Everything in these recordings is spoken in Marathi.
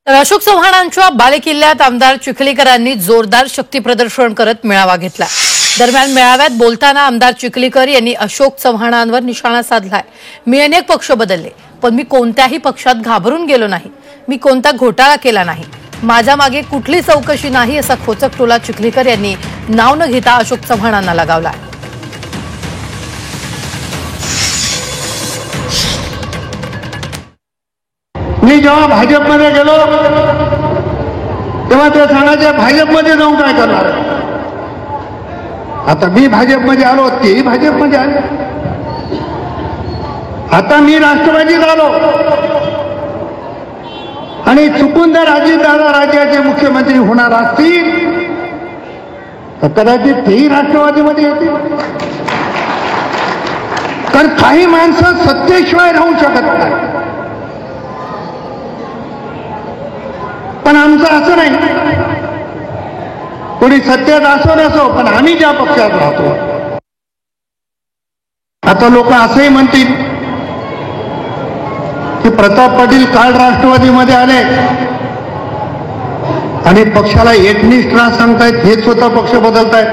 तर अशोक चव्हाणांच्या बालेकिल्ल्यात आमदार चिखलीकरांनी जोरदार शक्ती प्रदर्शन करत मेळावा घेतला। दरम्यान मेळाव्यात बोलताना आमदार चिखलीकर यांनी अशोक चव्हाणांवर निशाणा साधलाय। मी अनेक पक्ष बदलले, पण मी कोणत्याही पक्षात घाबरून गेलो नाही। मी कोणता घोटाळा केला नाही। माझ्या मागे कुठली चौकशी नाही असा खोचक टोला चिखलीकर यांनी नाव न घेता अशोक चव्हाणांना लगावला। मी जेव्हा भाजपमध्ये गेलो तेव्हा ते सांगायचे भाजपमध्ये जाऊन काय करणार। आता मी भाजपमध्ये आलो, तेही भाजपमध्ये आले। आता मी राष्ट्रवादीत आलो आणि चुकून जर अजितदादा राज्याचे मुख्यमंत्री होणार असतील तर कदाचित तेही राष्ट्रवादीमध्ये येतील। कारण काही माणसं सत्तेशिवाय राहू शकत नाही, पण आमचं असं नाही। कोणी सत्तेत असो नसो, पण आम्ही ज्या पक्षात राहतो। आता लोक असंही म्हणतील की प्रताप पाटील काल राष्ट्रवादीमध्ये आले आणि पक्षाला एकनिष्ठ सांगतायत, हे स्वतः पक्ष बदलतायत।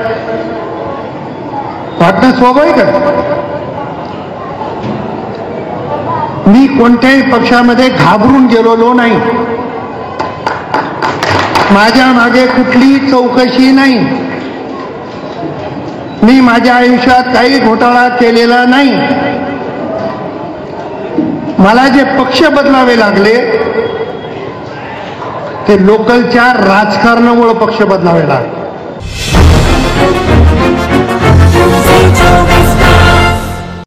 वाटणं स्वाभाविक आहे। मी कोणत्याही पक्षामध्ये घाबरून गेलेलो नाही। माझ्या मागे कुठली चौकशी नाही। मी माझ्या आयुष्यात काही घोटाळा केलेला नाही। मला जे पक्ष बदलावे लागले ते लोकलच्या राजकारणामुळे पक्ष बदलावे लागले।